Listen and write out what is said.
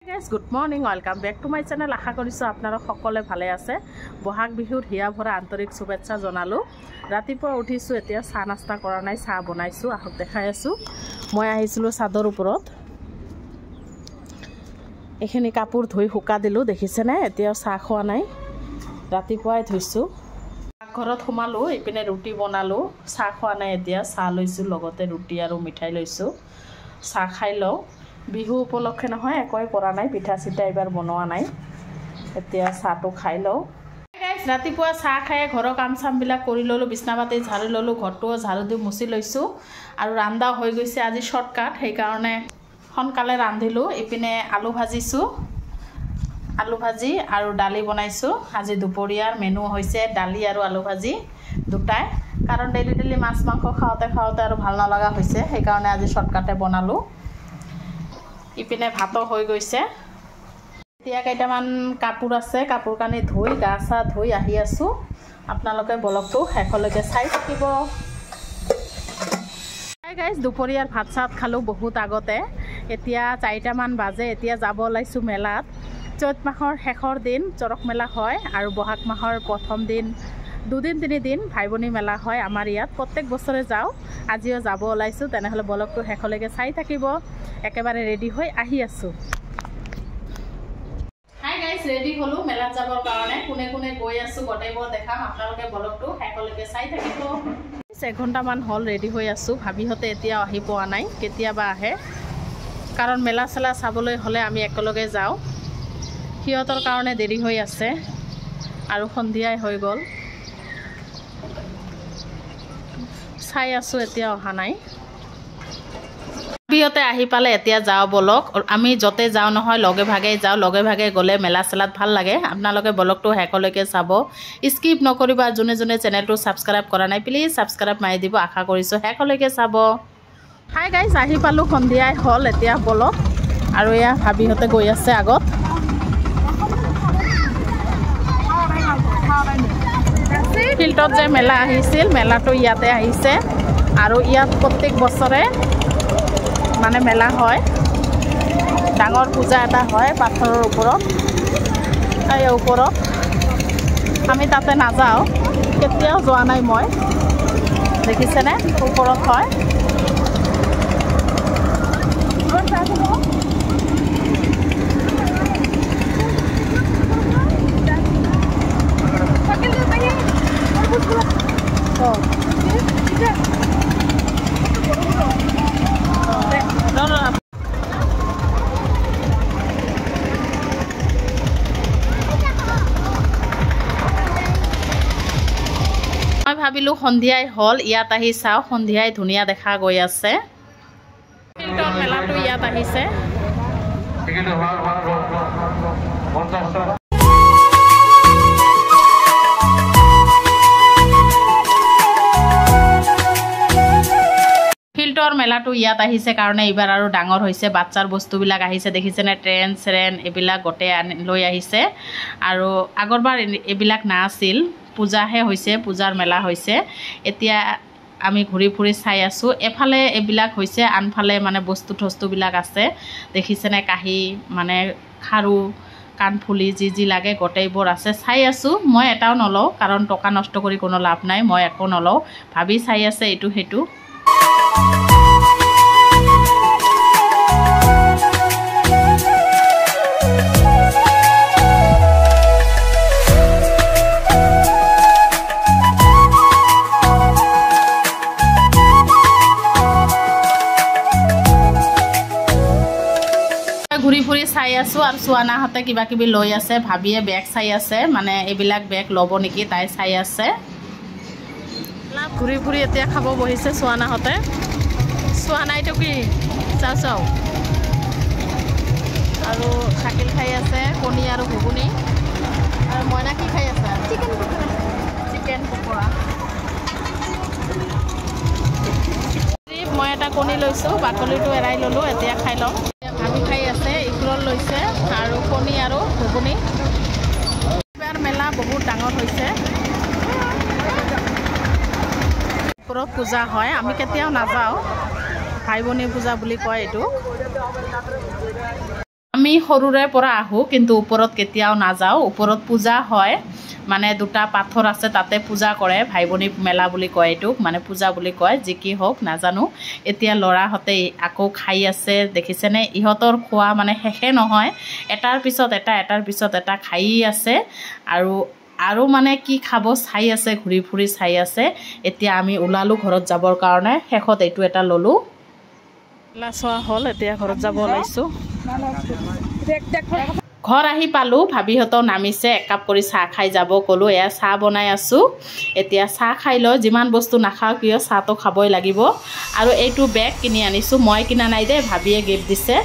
Guys, good morning. Welcome back to my channel. আশা কৰিছো আপোনালোক সকলোৱে ভালে আছে। বহাগ বিহুৰ হিয়া ভৰা আন্তৰিক শুভেচ্ছা জনালো। ৰাতিপুৱা উঠিছো, এতিয়া চাহ নাস্তা কৰা নাই, চাহ বনাইছো, আহক দেখাই আছো। মই আহিছিলো চাদৰ ওপৰত। এখিনি কাপোৰ ধুই শুকা দিলো, দেখিছে নে? এতিয়া চাহ খোৱা নাই। ৰাতিপুৱাই ধুইছো। ঘৰত সোমালো, ইপিনে ৰুটি বনালো। চাহ খোৱা নাই, এতিয়া চাহ লৈছো, লগতে ৰুটি আৰু মিঠাই লৈছো। চাহ খাই লওঁ। বিহু উপলক্ষে নহয়, একোই কৰা নাই, পিঠা চিঠা এবাৰ বনোৱা নাই। এতিয়া চাহটো খাই লওঁ। ৰাতিপুৱা চাহ খাই ঘৰৰ কাম চামবিলাক কৰি ল'লোঁ, বিছনা পাতি ঝাৰু ল'লোঁ, ঘৰটো ঝাৰু দি মুচি লৈছোঁ। আৰু ৰান্ধা হৈ গৈছে, আজি শ্বৰ্টকাট, সেইকাৰণে সোনকালে ৰান্ধিলোঁ। ইপিনে আলু ভাজিছোঁ, আলু ভাজি আৰু দালি বনাইছোঁ। আজি দুপৰীয়াৰ মেনু হৈছে দালি আৰু আলু ভাজি দুটাই, কাৰণ ডেইলি মাছ মাংস খাওঁতে আৰু ভাল নলগা হৈছে, সেইকাৰণে আজি শ্বৰ্টকাটে বনালোঁ। ইপিনে ভাতো হৈ গৈছে। এতিয়া কেইটামান কাপোৰ আছে, কাপোৰ কানি ধুই গা চা ধুই আহি আছোঁ। আপোনালোকে ব্লগটো শেষলৈকে চাই থাকিব। গাইজ, দুপৰীয়াৰ ভাত চাত খালোঁ বহুত আগতে। এতিয়া 4টামান বাজে। এতিয়া যাব ওলাইছোঁ মেলাত। চৈত মাহৰ শেষৰ দিন চৰক মেলা হয়, আৰু বহাগ মাহৰ প্ৰথম দিন 2-3 দিন ভাই ভনী মেলা হয় আমাৰ ইয়াত। প্ৰত্যেক বছৰে যাওঁ, আজিও যাব ওলাইছোঁ। তেনেহ'লে ব্লগটো শেষলৈকে চাই থাকিব। একেবাৰে ৰেডি হৈ আহি আছোঁ। হাই গাইজ, ৰেডি হ'লোঁ মেলাত যাবৰ কাৰণে। কোনে কোনে গৈ আছোঁ গোটেইবোৰ দেখাম, আপোনালোকে ব্লগটো শেষলৈকে চাই থাকিব। 1 ঘণ্টামান হ'ল ৰেডি হৈ আছোঁ। ভাবিহঁতে এতিয়াও আহি পোৱা নাই, কেতিয়াবা আহে, কাৰণ মেলা চেলা চাবলৈ হ'লে আমি একেলগে যাওঁ। সিহঁতৰ কাৰণে দেৰি হৈ আছে, আৰু সন্ধিয়াই হৈ গ'ল। চাই আছোঁ, এতিয়া অহা নাই। ভাবিহঁতে আহি পালে, এতিয়া যাওঁ বলক। আমি য'তে যাওঁ নহয়, লগে ভাগে যাওঁ। লগে ভাগে গ'লে মেলা চেলাত ভাল লাগে। আপোনালোকে ব্লগটো শেষলৈকে চাব, স্কিপ নকৰিব। যোনে যোনে চেনেলটো ছাবস্ক্ৰাইব কৰা নাই, প্লিজ ছাবস্ক্ৰাইব মাৰি দিব। আশা কৰিছোঁ শেষলৈকে চাব। হাই গাইজ, আহি পালোঁ, সন্ধিয়াই হ'ল। এতিয়া বলক। আৰু এয়া ভাবিহঁতে গৈ আছে আগত। ফিল্ডত যে মেলা আহিছিল, মেলাটো ইয়াতে আহিছে। আৰু ইয়াত প্ৰত্যেক বছৰে মানে মেলা হয়, ডাঙৰ পূজা এটা হয় পাথৰৰ ওপৰত, এই ওপৰত। আমি তাতে নাযাওঁ, কেতিয়াও যোৱা নাই মই, দেখিছেনে? ওপৰত হয়। মই ভাবিলোঁ সন্ধিয়াই হ'ল, ইয়াত আহি চাওঁ। সন্ধিয়াই ধুনীয়া দেখা গৈ আছে। ফিল্ডৰ মেলাটো ইয়াত আহিছে। ফিল্ডৰ মেলাটো ইয়াত আহিছে কাৰণে এইবাৰ আৰু ডাঙৰ হৈছে। বাচ্চাৰ বস্তুবিলাক আহিছে, দেখিছেনে? ট্ৰেন চেৰেন এইবিলাক গোটেই লৈ আহিছে। আৰু আগৰবাৰ এইবিলাক নাছিল, পূজাহে হৈছে, পূজাৰ মেলা হৈছে। এতিয়া আমি ঘূৰি ফুৰি চাই আছোঁ। এফালে এইবিলাক হৈছে, আনফালে মানে বস্তু থস্তুবিলাক আছে, দেখিছেনে? কাঁহী মানে খাৰু, কাণফুলি যি লাগে গোটেইবোৰ আছে। চাই আছোঁ। মই এটাও নলওঁ, কাৰণ টকা নষ্ট কৰি কোনো লাভ নাই। মই একো নলওঁ, ভাবি চাই আছে এইটো সেইটো। ঘূৰি ফুৰি চাই আছোঁ। আৰু চোৱানাহঁতে কিবা কিবি লৈ আছে। ভাবিয়ে বেগ চাই আছে, মানে এইবিলাক বেগ ল'ব নেকি, তাই চাই আছে। ঘূৰি ফুৰি এতিয়া খাব বহিছে চোৱানাহঁতে। চোৱা নাইতো কি, চাওঁ। আৰু চাকিল খাই আছে, কণী আৰু ঘুগুনি। আৰু মইনা কি খাই আছে? চিকেন পকৰা। মই এটা কণী লৈছোঁ, বাকলিটো এৰাই ল'লোঁ, এতিয়া খাই লওঁ। ভাবি খাই আছে, ইকৰল লৈছে, আৰু কণী আৰু ঘুগুনি। এইবাৰ মেলা বহুত ডাঙৰ হৈছে। ওপৰত পূজা হয়, আমি কেতিয়াও নাযাওঁ। ভাই ভনী পূজা বুলি কয় এইটো। আমি সৰুৰে পৰা আহোঁ কিন্তু ওপৰত কেতিয়াও নাযাওঁ ওপৰত পূজা হয় মানে দুটা পাথৰ আছে তাতে পূজা কৰে ভাই ভনী মেলা বুলি কয় এইটোক মানে পূজা বুলি কয় যি কি হওক নাজানো এতিয়া ল'ৰাহঁতে আকৌ খাই আছে দেখিছেনে ইহঁতৰ খোৱা মানে শেষে নহয় এটাৰ পিছত এটা খাই আছে আৰু মানে কি খাব চাই আছে ঘূৰি ফুৰি চাই আছে এতিয়া আমি ওলালোঁ ঘৰত যাবৰ কাৰণে শেষত এইটো এটা ল'লোঁ চোৱা হ'ল এতিয়া ঘৰত যাব ওলাইছোঁ ঘৰ আহি পালোঁ ভাবিহঁতেও নামিছে এক কাপ কৰি চাহ খাই যাব ক'লোঁ এয়া চাহ বনাই আছোঁ এতিয়া চাহ খাই লৈ যিমান বস্তু নাখাওঁ কিয় চাহটো খাবই লাগিব আৰু এইটো বেগ কিনি আনিছোঁ মই কিনা নাই দেই ভাবিয়ে গিফ্ট দিছে